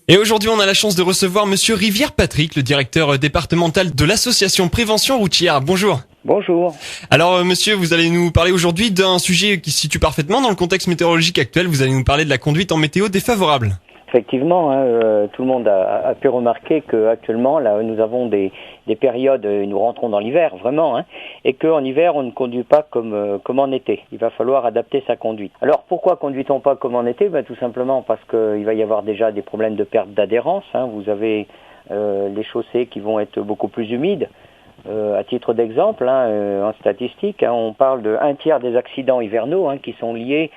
Et aujourd'hui, on a la chance de recevoir Monsieur Rivière-Patrick, le directeur départemental de l'association Prévention Routière. Bonjour. Bonjour. Alors, monsieur, vous allez nous parler aujourd'hui d'un sujet qui se situe parfaitement dans le contexte météorologique actuel. Vous allez nous parler de la conduite en météo défavorable. Effectivement, tout le monde a pu remarquer qu'actuellement, là, nous avons des périodes, nous rentrons dans l'hiver, vraiment, et qu'en hiver, on ne conduit pas comme en été. Il va falloir adapter sa conduite. Alors, pourquoi conduit-on pas comme en été ? Tout simplement parce qu'il va y avoir déjà des problèmes de perte d'adhérence. Vous avez les chaussées qui vont être beaucoup plus humides. À titre d'exemple, en statistique, on parle de 1/3 des accidents hivernaux qui sont liés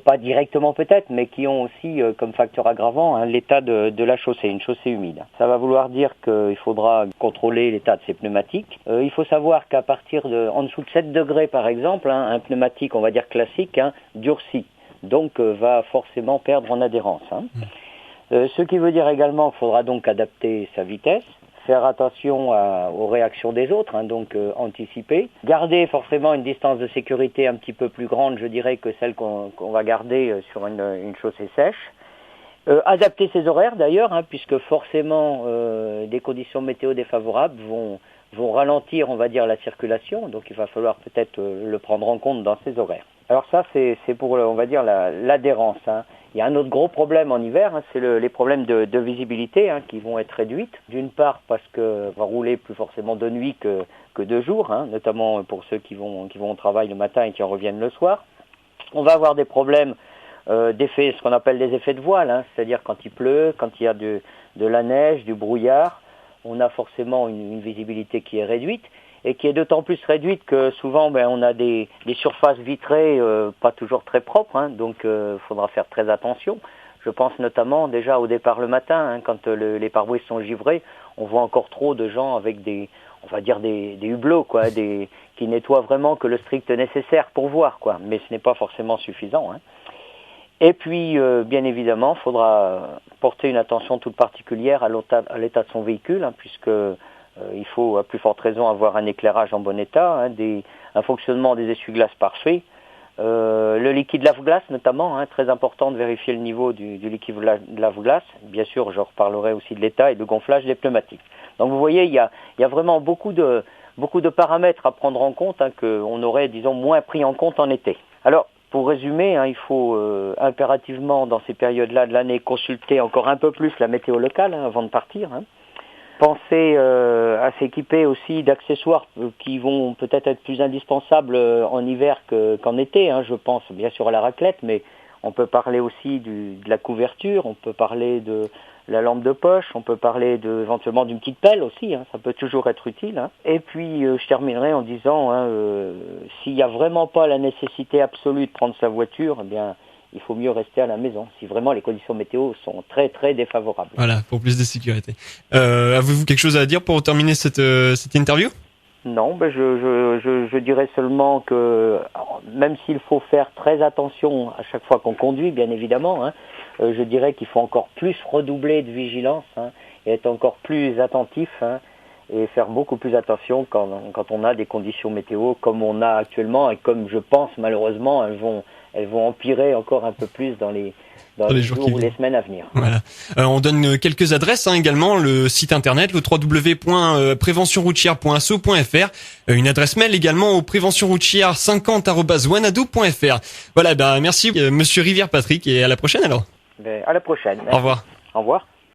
pas directement peut-être, mais qui ont aussi comme facteur aggravant l'état de la chaussée, une chaussée humide. Ça va vouloir dire qu'il faudra contrôler l'état de ces pneumatiques. Il faut savoir qu'à partir en dessous de 7 degrés par exemple, un pneumatique, on va dire classique, durcit, donc va forcément perdre en adhérence. Ce qui veut dire également qu'il faudra donc adapter sa vitesse, faire attention aux réactions des autres, donc anticiper. Garder forcément une distance de sécurité un petit peu plus grande, je dirais, que celle qu'on va garder sur une chaussée sèche. Adapter ses horaires d'ailleurs, puisque forcément des conditions météo défavorables vont ralentir, on va dire, la circulation, donc il va falloir peut-être le prendre en compte dans ses horaires. Alors ça, c'est pour, on va dire, l'adhérence. Il y a un autre gros problème en hiver, c'est les problèmes de visibilité qui vont être réduites. D'une part parce que va rouler plus forcément de nuit que de jour, notamment pour ceux qui vont au travail le matin et qui en reviennent le soir. On va avoir des problèmes d'effets, ce qu'on appelle des effets de voile, c'est-à-dire quand il pleut, quand il y a de la neige, du brouillard, on a forcément une visibilité qui est réduite. Et qui est d'autant plus réduite que souvent on a des surfaces vitrées pas toujours très propres, donc il faudra faire très attention. Je pense notamment déjà au départ le matin, quand les pare-brises sont givrés, on voit encore trop de gens avec des hublots, qui nettoient vraiment que le strict nécessaire pour voir, mais ce n'est pas forcément suffisant. Et puis, bien évidemment, il faudra porter une attention toute particulière à l'état de son véhicule, puisque il faut à plus forte raison avoir un éclairage en bon état, un fonctionnement des essuie-glaces parfait, le liquide lave-glace notamment, très important de vérifier le niveau du liquide lave-glace. Bien sûr, je reparlerai aussi de l'état et de gonflage des pneumatiques. Donc vous voyez, il y a vraiment beaucoup de paramètres à prendre en compte qu'on aurait, disons, moins pris en compte en été. Alors, pour résumer, il faut impérativement, dans ces périodes-là de l'année, consulter encore un peu plus la météo locale avant de partir. Penser à s'équiper aussi d'accessoires qui vont peut-être être plus indispensables en hiver qu'en été. Je pense bien sûr à la raclette, mais on peut parler aussi de la couverture, on peut parler de la lampe de poche, on peut parler éventuellement d'une petite pelle aussi, ça peut toujours être utile. Et puis je terminerai en disant, s'il n'y a vraiment pas la nécessité absolue de prendre sa voiture, eh bien il faut mieux rester à la maison, si vraiment les conditions météo sont très très défavorables. Voilà, pour plus de sécurité. Avez-vous quelque chose à dire pour terminer cette interview ? Non, je dirais seulement que même s'il faut faire très attention à chaque fois qu'on conduit, bien évidemment, je dirais qu'il faut encore plus redoubler de vigilance et être encore plus attentif et faire beaucoup plus attention quand on a des conditions météo comme on a actuellement et comme je pense malheureusement elles vont empirer encore un peu plus dans les jours ou les semaines à venir. Voilà. On donne quelques adresses également, le site internet, le www.préventionroutière.asso.fr, une adresse mail également au préventionroutière50@wanadoo.fr. Voilà, merci Monsieur Rivière-Patrick et à la prochaine alors. À la prochaine. Au revoir. Au revoir.